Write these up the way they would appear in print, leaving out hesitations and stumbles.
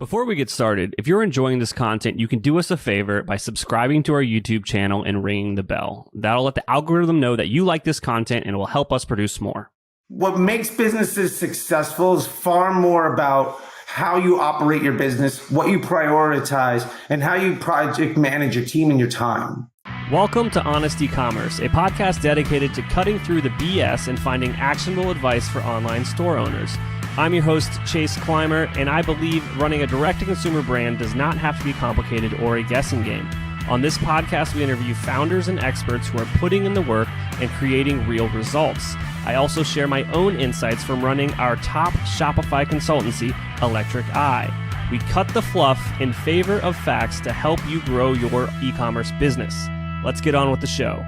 Before we get started, if you're enjoying this content, you can do us a favor by subscribing to our YouTube channel and ringing the bell. That'll let the algorithm know that you like this content and it will help us produce more. What makes businesses successful is far more about how you operate your business, what you prioritize, and how you project manage your team and your time. Welcome to Honest E-Commerce, a podcast dedicated to cutting through the BS and finding actionable advice for online store owners. I'm your host, Chase Clymer, and I believe running a direct-to-consumer brand does not have to be complicated or a guessing game. On this podcast, we interview founders and experts who are putting in the work and creating real results. I also share my own insights from running our top Shopify consultancy, Electric Eye. We cut the fluff in favor of facts to help you grow your e-commerce business. Let's get on with the show.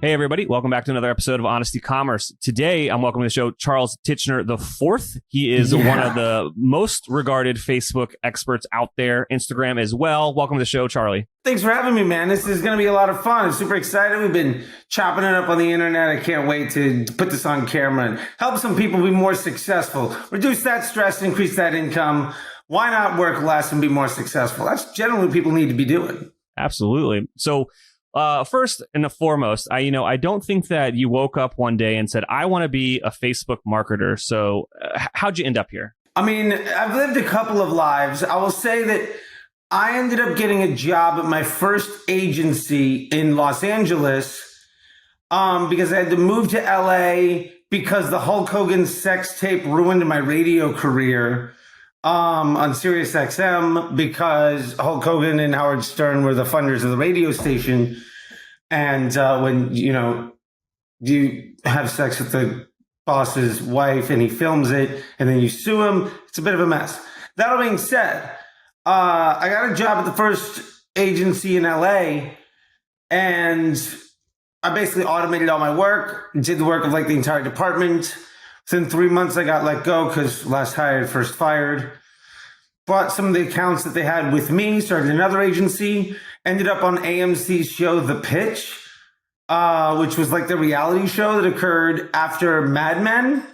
Hey, everybody. Welcome back to another episode of Honest E-Commerce. Today, I'm welcoming to the show Charles Tichenor IV. He is one of the most regarded Facebook experts out there, Instagram as well. Welcome to the show, Charlie. Thanks for having me, man. This is going to be a lot of fun. I'm super excited. We've been chopping it up on the internet. I can't wait to put this on camera and help some people be more successful, reduce that stress, increase that income. Why not work less and be more successful? That's generally what people need to be doing. Absolutely. So, first and foremost, I don't think that you woke up one day and said, I want to be a Facebook marketer. So how'd you end up here? I mean, I've lived a couple of lives. I will say that I ended up getting a job at my first agency in Los Angeles because I had to move to LA because the Hulk Hogan sex tape ruined my radio career on Sirius XM because Hulk Hogan and Howard Stern were the funders of the radio station. And when, you have sex with the boss's wife and he films it and then you sue him, it's a bit of a mess. That all being said, I got a job at the first agency in LA and I basically automated all my work, did the work of like the entire department. Within 3 months, I got let go because last hired, first fired. Bought some of the accounts that they had with me, started another agency, ended up on AMC's show, The Pitch, which was like the reality show that occurred after Mad Men.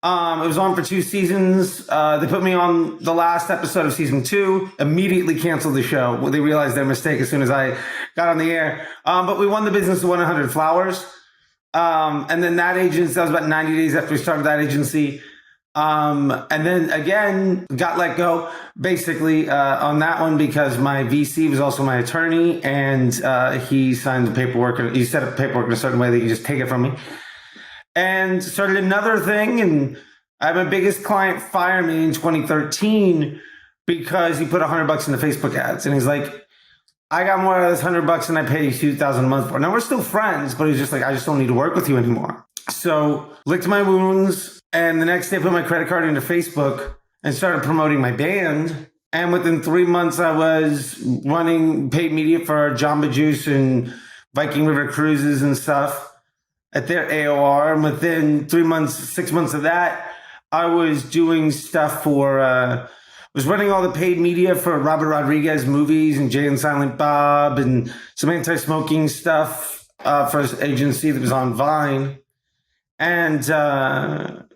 It was on for 2 seasons. They put me on the last episode of season 2, immediately canceled the show. Well, they realized their mistake as soon as I got on the air. But we won the business of 100 Flowers. And then that was about 90 days after we started that agency. And then again, got let go basically, on that one because my VC was also my attorney and, he signed the paperwork and he set up paperwork in a certain way that you just take it from me and started another thing. And I had my biggest client fire me in 2013 because he put $100 into Facebook ads. And he's like, I got more out of this $100 than I paid you $2,000 a month for. Now we're still friends, but he's just like, I just don't need to work with you anymore. So licked my wounds, and the next day put my credit card into Facebook and started promoting my band. And within 3 months, I was running paid media for Jamba Juice and Viking River Cruises and stuff at their AOR. And within 3 months, 6 months of that, I was doing stuff for was running all the paid media for Robert Rodriguez movies and Jay and Silent Bob and some anti-smoking stuff for his agency that was on Vine. And the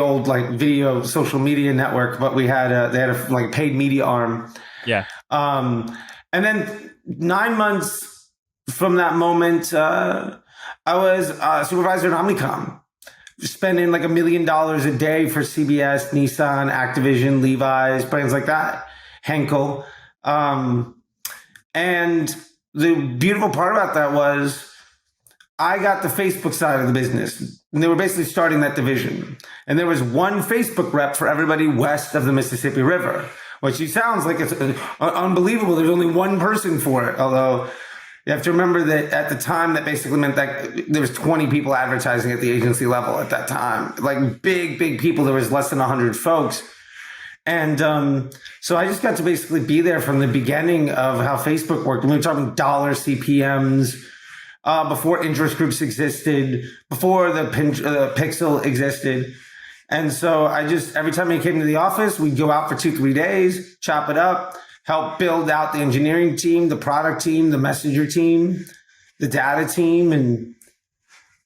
old like video social media network, but they had a paid media arm. Yeah. And then 9 months from that moment, I was a supervisor at Omnicom, spending like $1 million a day for CBS, Nissan, Activision, Levi's, brands like that, Henkel. And the beautiful part about that was I got the Facebook side of the business. And they were basically starting that division. And there was one Facebook rep for everybody west of the Mississippi River, which sounds like it's unbelievable. There's only one person for it. Although you have to remember that at the time, that basically meant that there was 20 people advertising at the agency level at that time. Like big people. There was less than 100 folks. And so I just got to basically be there from the beginning of how Facebook worked. We were talking dollar CPMs, before interest groups existed, before the Pixel existed. And so every time I came to the office, we'd go out for 2-3 days, chop it up, help build out the engineering team, the product team, the messenger team, the data team. And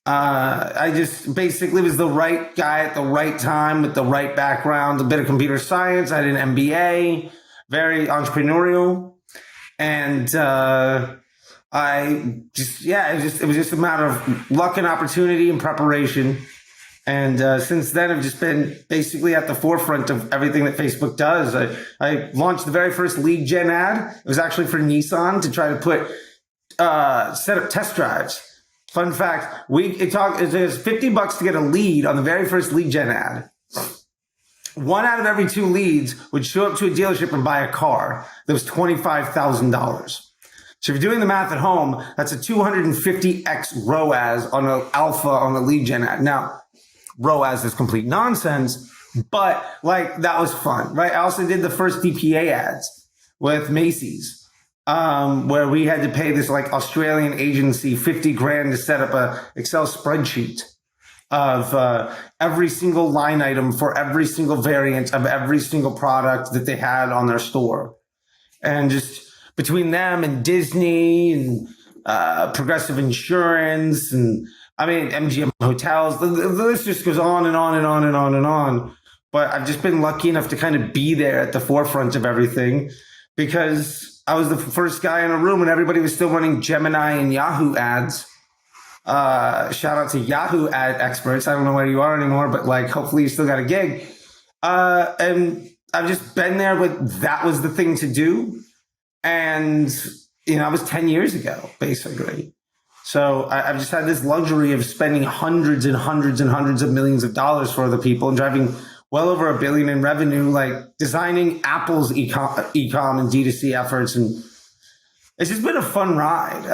I just basically was the right guy at the right time with the right background, a bit of computer science. I had an MBA, very entrepreneurial. And it was just a matter of luck and opportunity and preparation. And since then, I've just been basically at the forefront of everything that Facebook does. I launched the very first lead gen ad. It was actually for Nissan to try to set up test drives. Fun fact, it was $50 to get a lead on the very first lead gen ad. 1 out of every 2 leads would show up to a dealership and buy a car that was $25,000. So if you're doing the math at home, that's a 250x ROAS on an alpha on a lead gen ad. Now, ROAS is complete nonsense, but like that was fun, right? I also did the first DPA ads with Macy's, where we had to pay this like Australian agency 50 grand to set up a Excel spreadsheet of every single line item for every single variant of every single product that they had on their store. And just between them and Disney and Progressive Insurance and MGM Hotels, the list just goes on and on and on and on and on. But I've just been lucky enough to kind of be there at the forefront of everything because I was the first guy in a room and everybody was still running Gemini and Yahoo ads. Shout out to Yahoo ad experts. I don't know where you are anymore, but like hopefully you still got a gig. And I've just been there with that was the thing to do. And, I was 10 years ago, basically. So I've just had this luxury of spending hundreds and hundreds and hundreds of millions of dollars for other people and driving well over $1 billion in revenue, like designing Apple's e-com and D2C efforts. And it's just been a fun ride.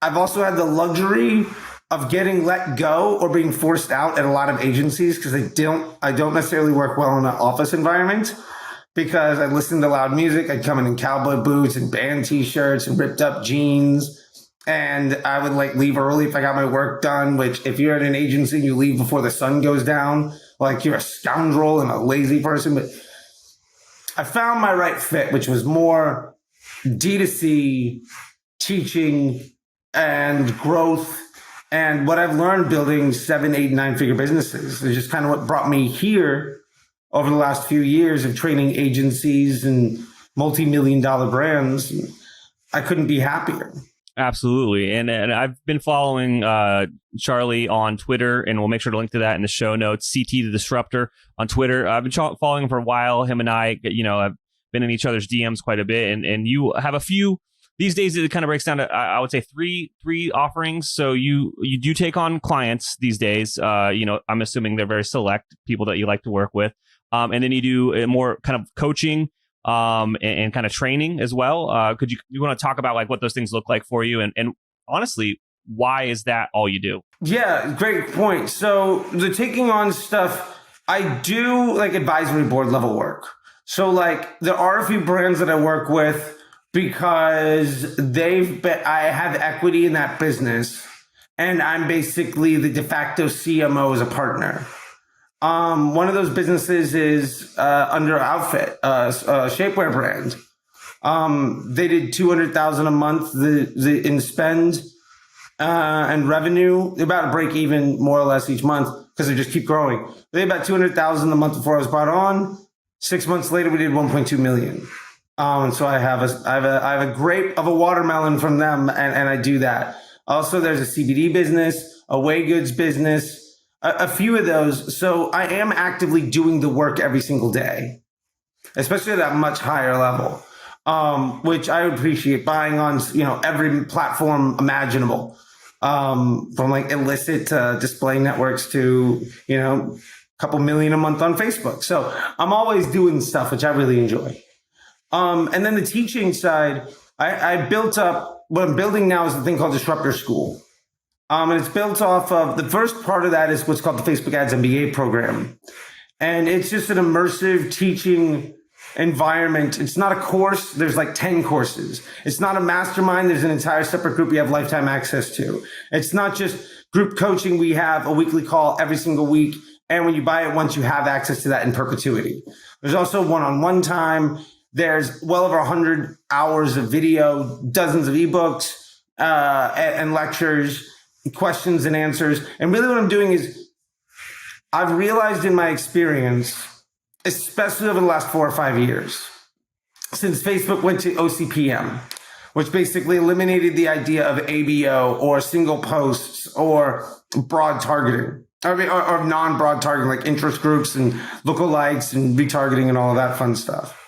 I've also had the luxury of getting let go or being forced out at a lot of agencies because I don't necessarily work well in an office environment. Because I listened to loud music, I'd come in cowboy boots and band t-shirts and ripped up jeans. And I would like leave early if I got my work done, which if you're at an agency, you leave before the sun goes down, like you're a scoundrel and a lazy person. But I found my right fit, which was more D2C, teaching and growth. And what I've learned building 7, 8, 9-figure businesses is just kind of what brought me here over the last few years of training agencies and multi-million-dollar brands. I couldn't be happier. Absolutely. And I've been following Charley on Twitter, and we'll make sure to link to that in the show notes. CT the Disruptor on Twitter. I've been following him for a while. Him and I, have been in each other's DMs quite a bit. And you have a few. These days, it kind of breaks down to, I would say, three offerings. So you do take on clients these days. I'm assuming they're very select people that you like to work with. And then you do more kind of coaching and kind of training as well. Could you want to talk about like what those things look like for you? And honestly, why is that all you do? Yeah, great point. So the taking on stuff, I do like advisory board level work. So like there are a few brands that I work with because I have equity in that business and I'm basically the de facto CMO as a partner. One of those businesses is Under Outfit, a shapewear brand. They did $200,000 a month in spend and revenue. They're about to break even more or less each month because they just keep growing. They had about $200,000 a month before I was brought on. 6 months later, we did 1.2 million. So I have a grape of a watermelon from them, and I do that. Also, there's a CBD business, a whey goods business. A few of those. So I am actively doing the work every single day, especially at a much higher level, which I appreciate buying on, every platform imaginable, from like illicit to display networks to, a couple million a month on Facebook. So I'm always doing stuff, which I really enjoy. And then the teaching side, I built up, what I'm building now is a thing called Disruptor School. And it's built off of, the first part of that is what's called the Facebook Ads MBA program. And it's just an immersive teaching environment. It's not a course. There's like 10 courses. It's not a mastermind. There's an entire separate group you have lifetime access to. It's not just group coaching. We have a weekly call every single week. And when you buy it once, you have access to that in perpetuity. There's also one-on-one time. There's well over 100 hours of video, dozens of ebooks, and lectures. questions and answers. And really what I'm doing is I've realized in my experience, especially over the last 4 or 5 years, since Facebook went to OCPM, which basically eliminated the idea of ABO or single posts or broad targeting, or non-broad targeting, like interest groups and lookalikes and retargeting and all of that fun stuff.